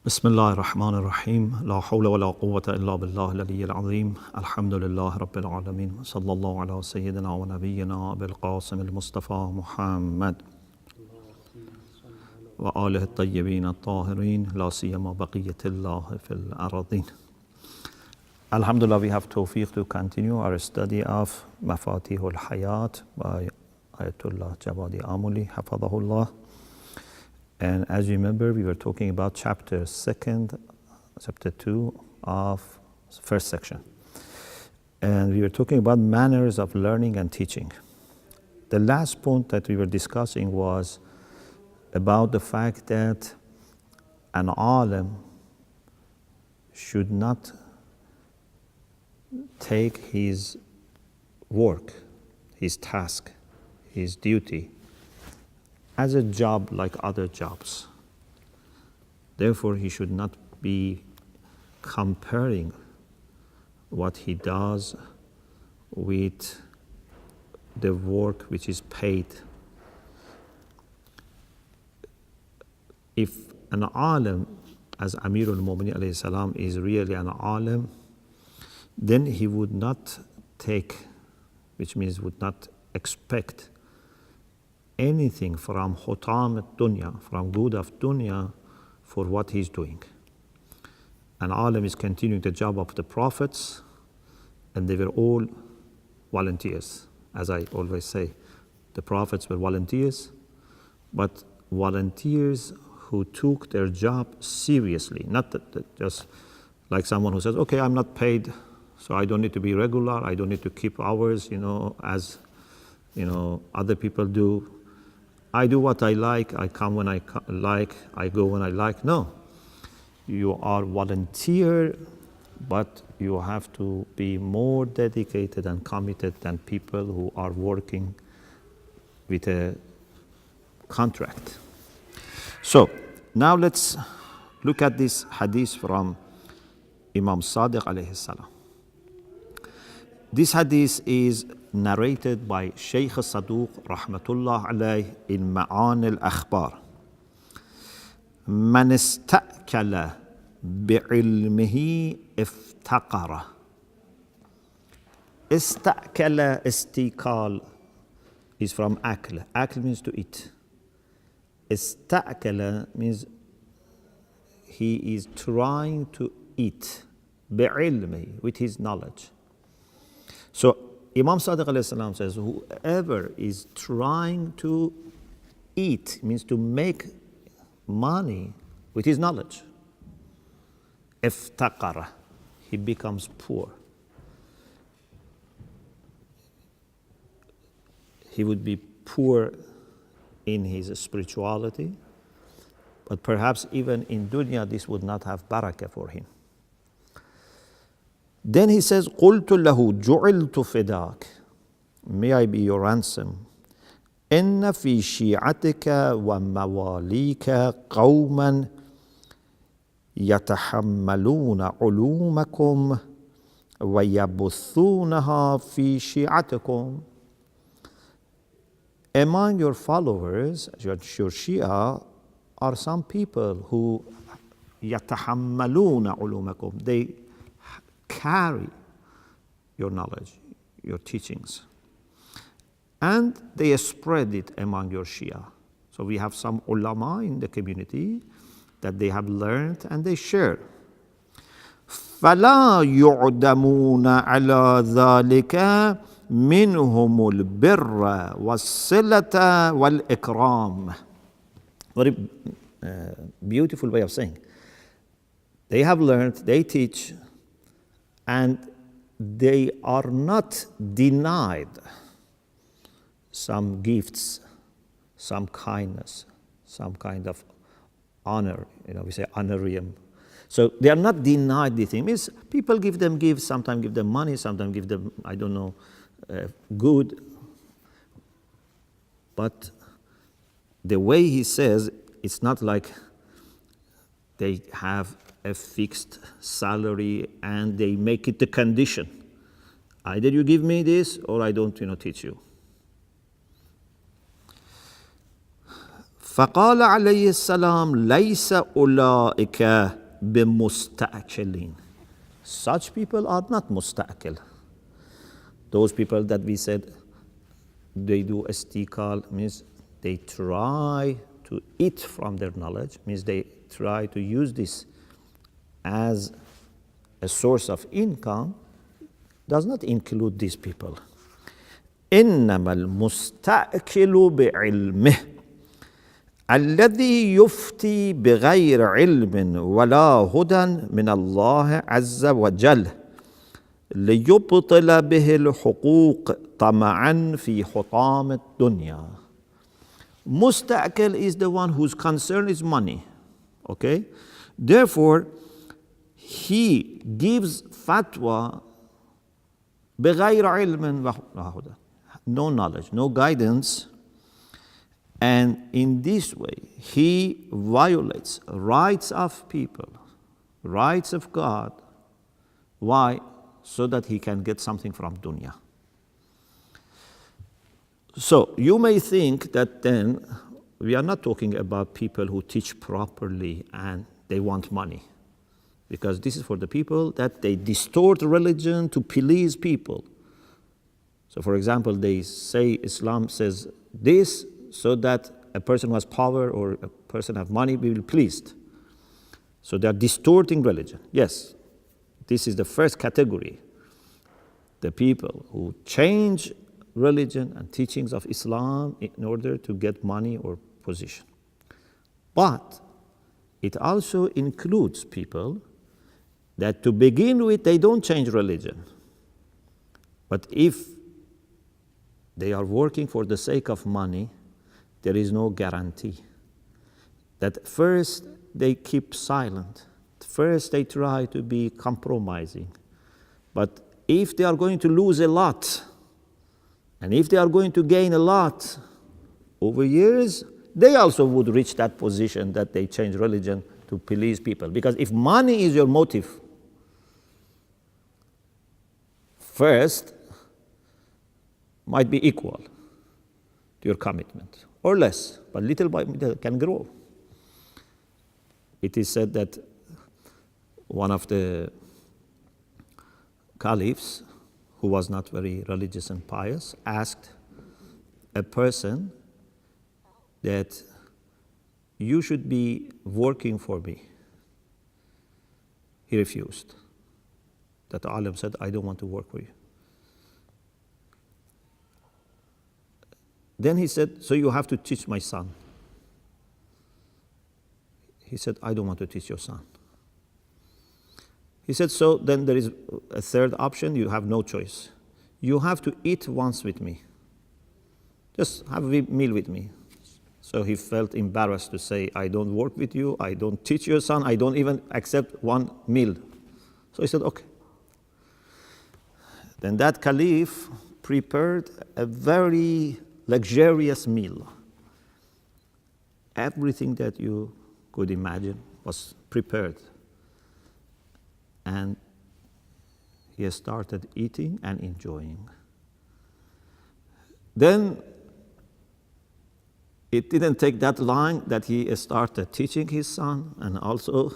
بسم الله الرحمن الرحيم لا حول ولا قوة إلا بالله العلي العظيم الحمد لله رب العالمين صلى الله على سيدنا ونبينا بالقاسم المصطفى محمد وآله الطيبين الطاهرين لا سيما بقية الله في الأراضين. Alhamdulillah, we have tawfiq to continue our study of Mafatihul Hayat by Ayatollah Jawadi Amuli, Hafadahullah. And as you remember, we were talking about chapter 2 of first section. And we were talking about manners of learning and teaching. The last point that we were discussing was about the fact that an alim should not take his work, his task, his duty as a job like other jobs. Therefore, he should not be comparing what he does with the work which is paid. If an alim, as Amirul Mu'minin alayhi salam, is really an alim, then he would not take, which means would not expect anything from hutam dunya, from good of dunya, for what he's doing. An alim is continuing the job of the prophets, and they were all volunteers. As I always say, the prophets were volunteers, but volunteers who took their job seriously, not that just like someone who says, okay, I'm not paid, so I don't need to be regular, I don't need to keep hours, as other people do. I do what I like, I come when I like, I go when I like. No, you are volunteer, but you have to be more dedicated and committed than people who are working with a contract. So now let's look at this hadith from Imam Sadiq alayhi salam. This hadith is narrated by Sheikh Saduq rahmatullah alayh in Ma'an al-Akhbar. Man istakala bi'ilmihi iftaqara. Istakala, istikal is from akl. Akl means to eat. Istakala means he is trying to eat bi'ilmihi, with his knowledge. So Imam Sadiq alayhi salam says, whoever is trying to eat, means to make money with his knowledge, iftaqara, he becomes poor. He would be poor in his spirituality, but perhaps even in dunya this would not have barakah for him. Then he says, قُلْتُ لَهُ جُعِلْتُ فِدَاكَ, may I be your ransom. إِنَّ فِي شِيعَتِكَ وَمَوَالِيكَ قَوْمًا يَتَحَمَّلُونَ عُلُومَكُمْ وَيَبُثُّونَهَا فِي شِيعَتِكُمْ. Among your followers, your Shia, are some people who يَتَحَمَّلُونَ عُلُومَكُمْ, they carry your knowledge, your teachings, and they spread it among your Shia. So we have some ulama in the community that they have learned and they share. فَلَا يُعْدَمُونَ عَلَى ذَلِكَ مِنْهُمُ الْبِرَّ وَالصِّلَةَ وَالْإِكْرَامِ. Very beautiful way of saying. They have learned, they teach, and they are not denied some gifts, some kindness, some kind of honor. We say honorarium. So they are not denied the thing. Means people give them gifts, sometimes give them money, sometimes give them, good. But the way he says, it's not like they have a fixed salary and they make it the condition. Either you give me this or I don't teach you. فقال عليه السلام ليس أولئك بمستأكلين. Such people are not musta'akil. Those people that we said they do istikal, means they try to eat from their knowledge, means they try to use this as a source of income, does not include these people. إنما المستأكل بعلمه الذي يفتي بغير علم ولا هدى من الله عز وجل ليبطل به الحقوق طمعا في حطام الدنيا. Musta'akil is the one whose concern is money. Okay? Therefore, he gives fatwa بغير علم ولا هدى. No knowledge, no guidance. And in this way, he violates rights of people, rights of God. Why? So that he can get something from dunya. So you may think that then we are not talking about people who teach properly and they want money. Because this is for the people that they distort religion to please people. So for example, they say Islam says this so that a person who has power or a person who has money will be pleased. So they are distorting religion. Yes, this is the first category. The people who change religion and teachings of Islam in order to get money or position. But it also includes people that to begin with, they don't change religion. But if they are working for the sake of money, there is no guarantee. That first they keep silent. First they try to be compromising. But if they are going to lose a lot, and if they are going to gain a lot over years, they also would reach that position that they change religion to please people. Because if money is your motive, first might be equal to your commitment, or less, but little by little can grow. It is said that one of the caliphs, who was not very religious and pious, asked a person that you should be working for me. He refused. That alim said, I don't want to work for you. Then he said, so you have to teach my son. He said, I don't want to teach your son. He said, so then there is a third option, you have no choice. You have to eat once with me. Just have a meal with me. So he felt embarrassed to say, I don't work with you, I don't teach your son, I don't even accept one meal. So he said, okay. Then that caliph prepared a very luxurious meal. Everything that you could imagine was prepared. And he started eating and enjoying. Then it didn't take that long that he started teaching his son and also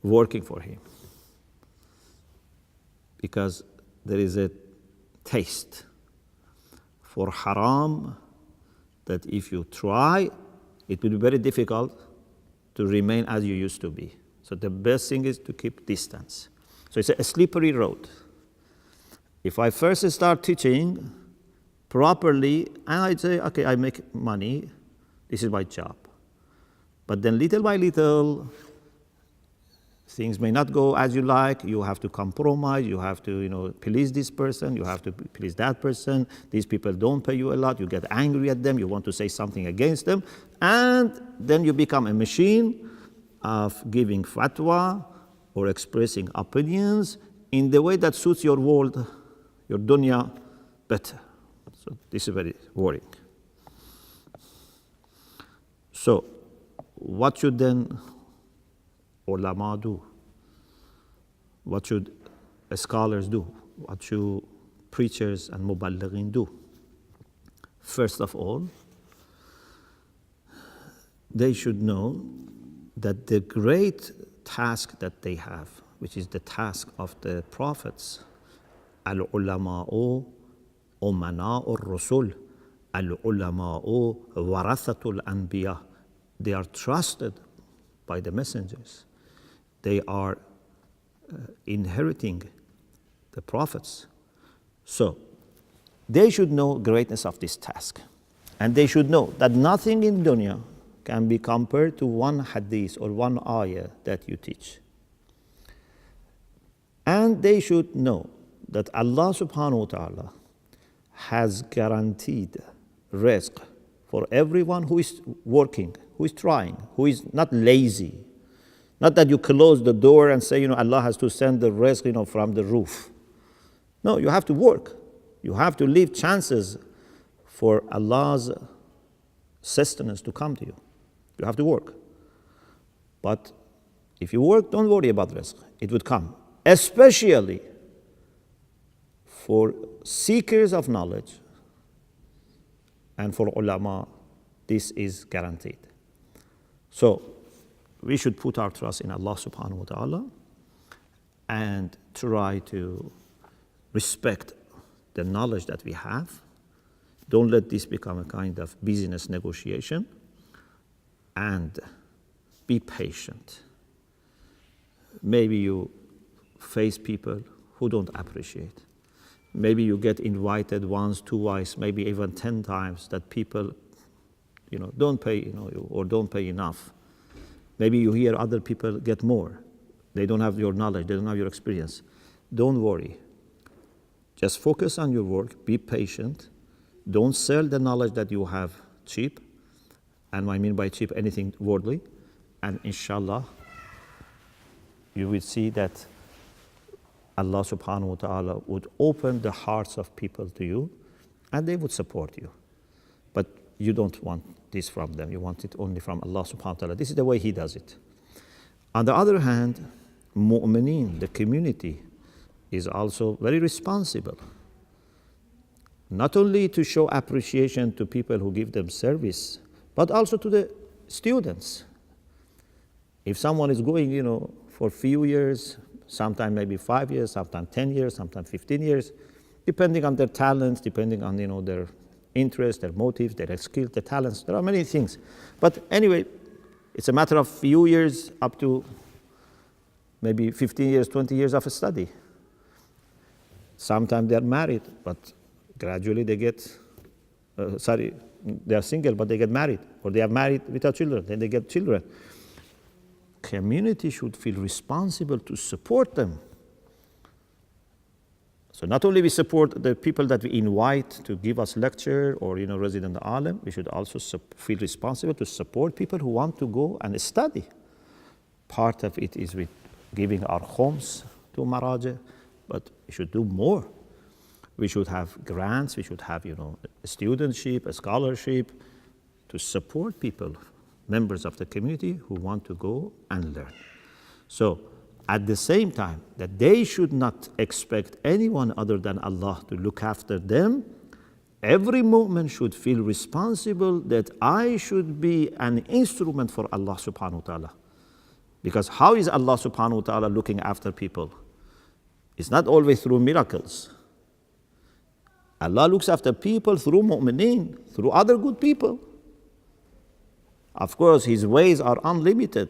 working for him. Because there is a taste for haram that if you try, it will be very difficult to remain as you used to be. So the best thing is to keep distance. So it's a slippery road. If I first start teaching properly, and I say, okay, I make money, this is my job. But then little by little, things may not go as you like. You have to compromise. You have to, please this person. You have to please that person. These people don't pay you a lot. You get angry at them. You want to say something against them. And then you become a machine of giving fatwa or expressing opinions in the way that suits your world, your dunya, better. So this is very worrying. So what should then ulama do? What should scholars do? What should preachers and muballighin do? First of all, they should know that the great task that they have, which is the task of the prophets, al-ulama'u umana'u rusul, al-ulama'u warathatul anbiya, they are trusted by the messengers. They are inheriting the prophets. So they should know greatness of this task. And they should know that nothing in dunya can be compared to one hadith or one ayah that you teach. And they should know that Allah subhanahu wa ta'ala has guaranteed rizq for everyone who is working, who is trying, who is not lazy. Not that you close the door and say, Allah has to send the rizq, from the roof. No, you have to work. You have to leave chances for Allah's sustenance to come to you. You have to work. But if you work, don't worry about rizq. It would come. Especially for seekers of knowledge and for ulama, this is guaranteed. So we should put our trust in Allah subhanahu wa ta'ala and try to respect the knowledge that we have. Don't let this become a kind of business negotiation, and be patient. Maybe you face people who don't appreciate. Maybe you get invited once, twice, maybe even 10 times that people, don't pay, or don't pay enough. Maybe you hear other people get more. They don't have your knowledge, they don't have your experience. Don't worry. Just focus on your work, be patient. Don't sell the knowledge that you have cheap. And I mean by cheap, anything worldly. And inshallah, you will see that Allah subhanahu wa ta'ala would open the hearts of people to you and they would support you. But you don't want this from them. You want it only from Allah subhanahu wa ta'ala. This is the way He does it. On the other hand, mu'mineen, the community, is also very responsible. Not only to show appreciation to people who give them service, but also to the students. If someone is going, for a few years, sometimes maybe 5 years, sometimes 10 years, sometimes 15 years, depending on their talents, depending on, their interests, their motives, their skills, their talents. There are many things. But anyway, it's a matter of few years up to maybe 15 years, 20 years of study. Sometimes they're married, but gradually they get, they are single, but they get married. Or they are married without children, then they get children. Community should feel responsible to support them. So not only we support the people that we invite to give us lecture or resident alim, we should also feel responsible to support people who want to go and study. Part of it is with giving our homes to Maraja, but we should do more. We should have grants, we should have a studentship, a scholarship to support people, members of the community who want to go and learn. So at the same time that they should not expect anyone other than Allah to look after them, every mu'min should feel responsible that I should be an instrument for Allah subhanahu wa ta'ala. Because how is Allah subhanahu wa ta'ala looking after people? It's not always through miracles. Allah looks after people through mu'mineen, through other good people. Of course, His ways are unlimited.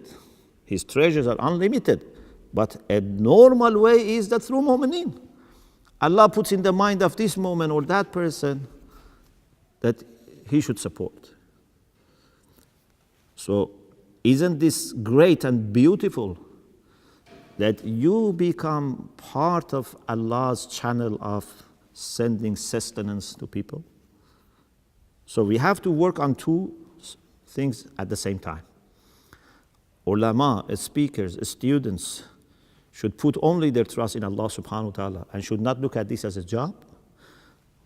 His treasures are unlimited. But a normal way is that through mu'mineen. Allah puts in the mind of this mu'min or that person that he should support. So, isn't this great and beautiful that you become part of Allah's channel of sending sustenance to people? So we have to work on two things at the same time. Ulama, speakers, students should put only their trust in Allah subhanahu wa ta'ala and should not look at this as a job,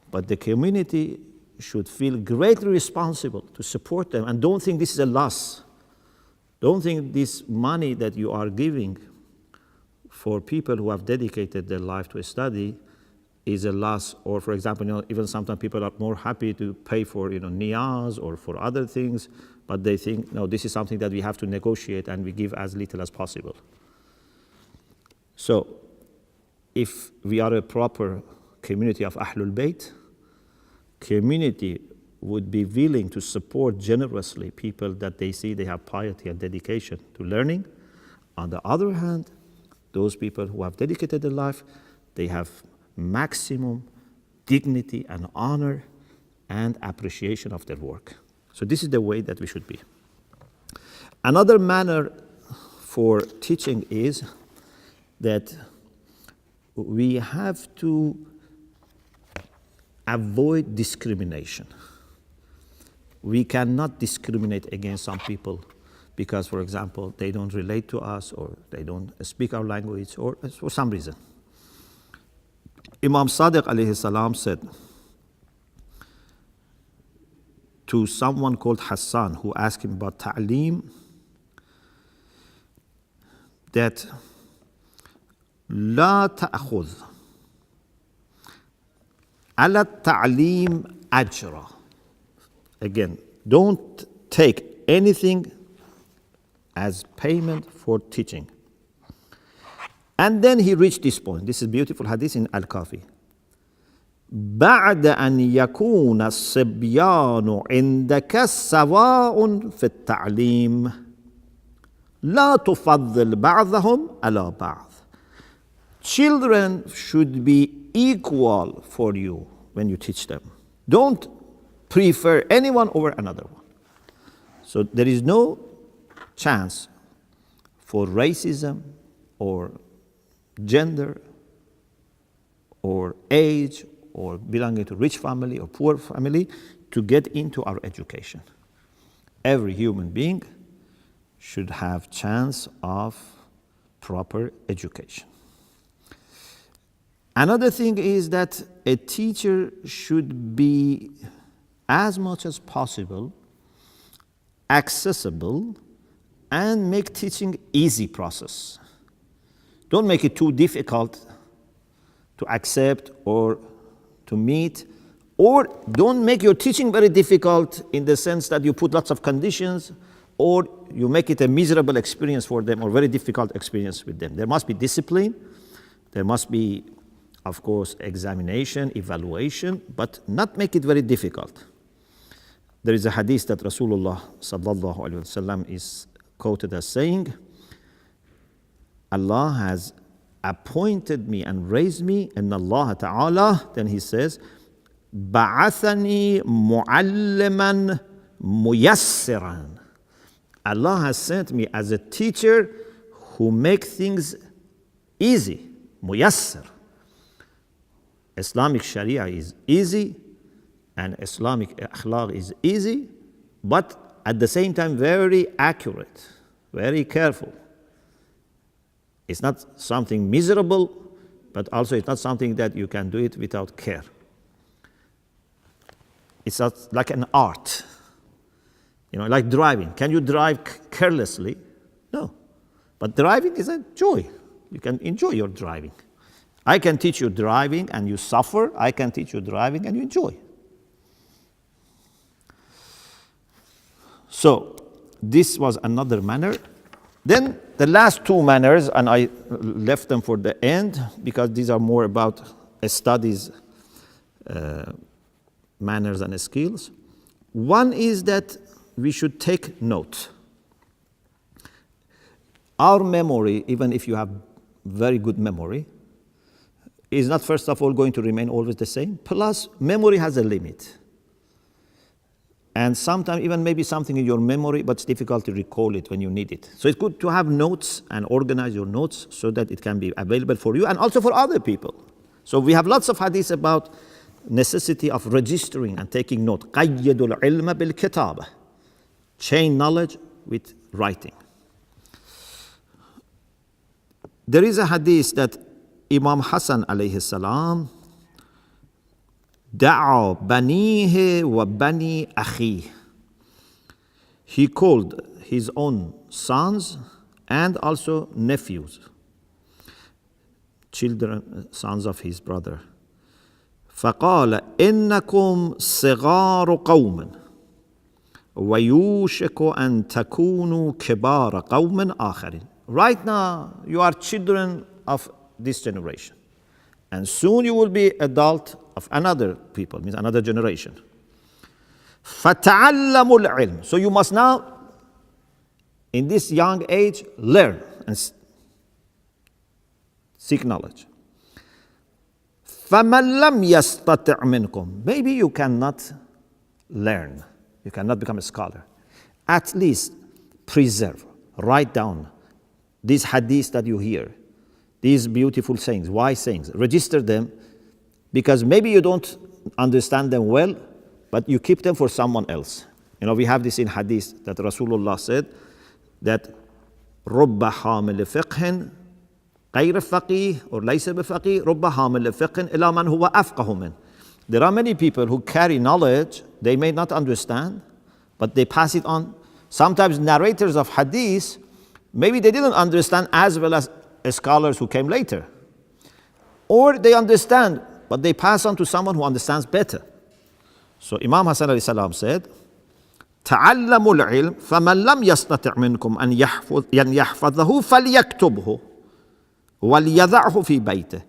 but the community should feel greatly responsible to support them and don't think this is a loss. Don't think this money that you are giving for people who have dedicated their life to a study is a loss. Or for example, even sometimes people are more happy to pay for niyaz or for other things, but they think, no, this is something that we have to negotiate and we give as little as possible. So, if we are a proper community of Ahlul Bayt, community would be willing to support generously people that they see they have piety and dedication to learning. On the other hand, those people who have dedicated their life, they have maximum dignity and honor and appreciation of their work. So this is the way that we should be. Another manner for teaching is that we have to avoid discrimination. We cannot discriminate against some people because, for example, they don't relate to us or they don't speak our language or for some reason. Imam Sadiq alayhi salam said to someone called Hassan who asked him about ta'aleem that لا تأخذ على التعليم أجرا. Again, don't take anything as payment for teaching. And then he reached this point. This is beautiful hadith in Al-Kafi. بعد أن يكون الصبيان عندك سواء في التعليم لا تفضل بعضهم على بعض. Children should be equal for you when you teach them. Don't prefer anyone over another one. So there is no chance for racism or gender or age or belonging to rich family or poor family to get into our education. Every human being should have chance of proper education. Another thing is that a teacher should be as much as possible accessible and make teaching easy process. Don't make it too difficult to accept or to meet, or don't make your teaching very difficult in the sense that you put lots of conditions or you make it a miserable experience for them or very difficult experience with them. There must be discipline, there must be, of course, examination, evaluation, but not make it very difficult. There is a hadith that Rasulullah sallallahu alaihi wasallam is quoted as saying, Allah has appointed me and raised me, and Allah Ta'ala, then he says, Ba'athani mu'alliman muyassiran. Allah has sent me as a teacher who makes things easy, muyassir. Islamic Sharia is easy, and Islamic akhlaq is easy, but at the same time very accurate, very careful. It's not something miserable, but also it's not something that you can do it without care. It's not like an art, like driving. Can you drive carelessly? No. But driving is a joy. You can enjoy your driving. I can teach you driving and you suffer. I can teach you driving and you enjoy. So, this was another manner. Then the last two manners, and I left them for the end because these are more about studies, manners and skills. One is that we should take note. Our memory, even if you have very good memory, is not first of all going to remain always the same. Plus, memory has a limit. And sometimes even maybe something in your memory, but it's difficult to recall it when you need it. So it's good to have notes and organize your notes so that it can be available for you and also for other people. So we have lots of hadiths about necessity of registering and taking note. قَيِّدُ الْعِلْمَ بِالْكِتَابَةِ. Chain knowledge with writing. There is a hadith that Imam Hassan alayhi salam دعا بنيه وبني أخيه. He called his own sons and also nephews, children, sons of his brother. فقال إنكم صغار قوم وَيُوشِكُ أَن تَكُونُوا كِبَارَ قَوْمٍ آخَرِينَ. Right now, you are children of this generation. And soon you will be adult of another people, means another generation. فَتَعَلَّمُوا الْعِلْمِ. So you must now, in this young age, learn and seek knowledge. فَمَنْ لَمْ يَسْتَطِعْ مِنْكُمْ. Maybe you cannot learn. You cannot become a scholar. At least preserve, write down these hadiths that you hear, these beautiful sayings, wise sayings. Register them, because maybe you don't understand them well, but you keep them for someone else. You know, we have this in hadith that Rasulullah said that رُبَّ حَامِلِ فِقْهٍ غَيْرَ فَقِيهٍ or لَيْسَ بِفَقِيهٍ رُبَّ حَامِلِ فِقْهٍ إِلَى مَنْ هُوَ أَفْقَهُ مِنْهُ. There are many people who carry knowledge, they may not understand, but they pass it on. Sometimes narrators of hadith, maybe they didn't understand as well as scholars who came later. Or they understand, but they pass on to someone who understands better. So Imam Hassan alayhi salam said, تعلموا العلم فمن لم يستطع منكم أن يحفظه فليكتبه وليضعه في بيته.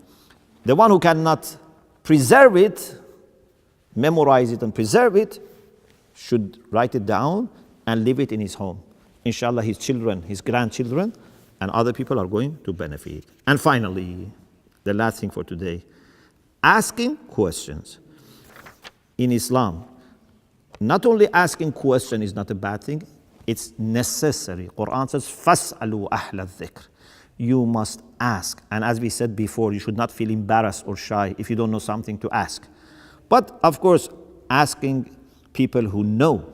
The one who cannot preserve it, memorize it and preserve it, should write it down and leave it in his home. Inshallah, his children, his grandchildren, and other people are going to benefit. And finally, the last thing for today, asking questions. In Islam, not only asking question is not a bad thing, it's necessary. Quran says, فَاسْأَلُوا أَهْلَ الذِّكْرِ. You must ask. And as we said before, you should not feel embarrassed or shy if you don't know something to ask. But of course, asking people who know,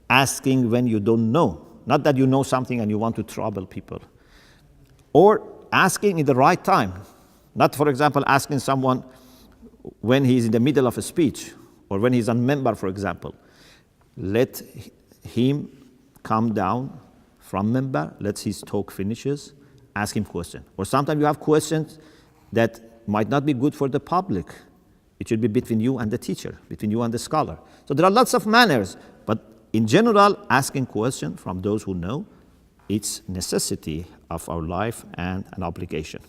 asking when you don't know. Not that you know something and you want to trouble people. Or asking in the right time. Not, for example, asking someone when he's in the middle of a speech or when he's on member, for example. Let him come down from member, let his talk finishes, ask him question. Or sometimes you have questions that might not be good for the public. It should be between you and the teacher, between you and the scholar. So there are lots of manners, but in general, asking questions from those who know, it's necessity of our life and an obligation.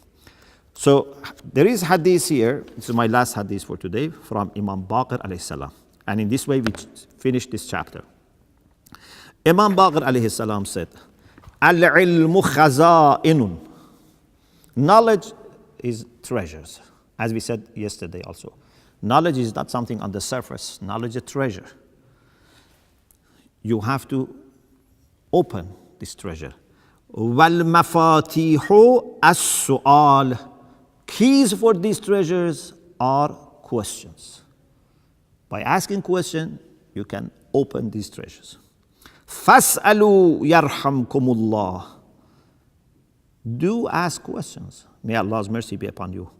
So there is hadith here, this is my last hadith for today, from Imam Baqir alayhi salam. And in this way we finish this chapter. Imam Baqir alayhi salam said, Al-ilmu khaza'inun. Knowledge is treasures. As we said yesterday also. Knowledge is not something on the surface. Knowledge is a treasure. You have to open this treasure. وَالْمَفَاتِيحُ السُّؤَالِ. Keys for these treasures are questions. By asking questions, you can open these treasures. فَاسْأَلُوا يَرْحَمْكُمُ اللَّهِ. Do ask questions. May Allah's mercy be upon you.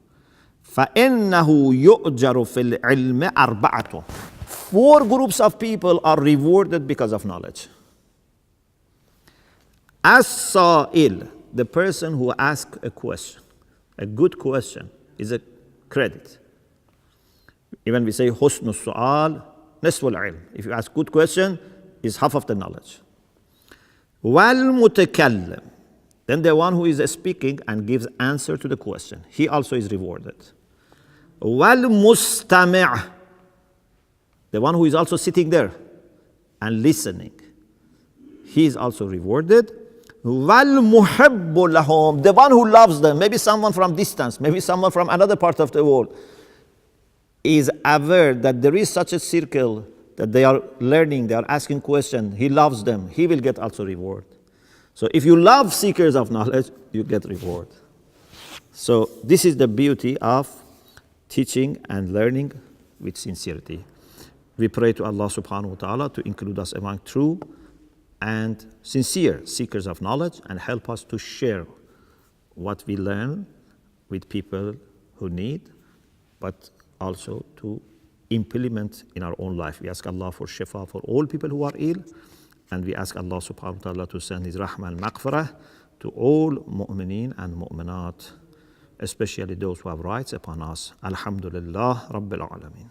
فَإِنَّهُ يُؤْجَرُ فِي الْعِلْمِ أَرْبَعَةٌ. 4 groups of people are rewarded because of knowledge. As-sa'il, the person who asks a question, a good question, is a credit. Even we say, husnu su'al, nisful ilm. If you ask good question, is half of the knowledge. Wal-mutakallim, then the one who is speaking and gives answer to the question, he also is rewarded. Wal-mustami', the one who is also sitting there and listening, he is also rewarded. Wal-muhibbu lahum, the one who loves them, maybe someone from distance, maybe someone from another part of the world, is aware that there is such a circle that they are learning, they are asking questions, he loves them, he will get also reward. So if you love seekers of knowledge, you get reward. So this is the beauty of teaching and learning with sincerity. We pray to Allah subhanahu wa ta'ala to include us among true and sincere seekers of knowledge and help us to share what we learn with people who need, but also to implement in our own life. We ask Allah for shifa for all people who are ill, and we ask Allah subhanahu wa ta'ala to send His rahmah and maghfirah to all mu'mineen and mu'minat, especially those who have rights upon us. Alhamdulillah Rabbil Alameen.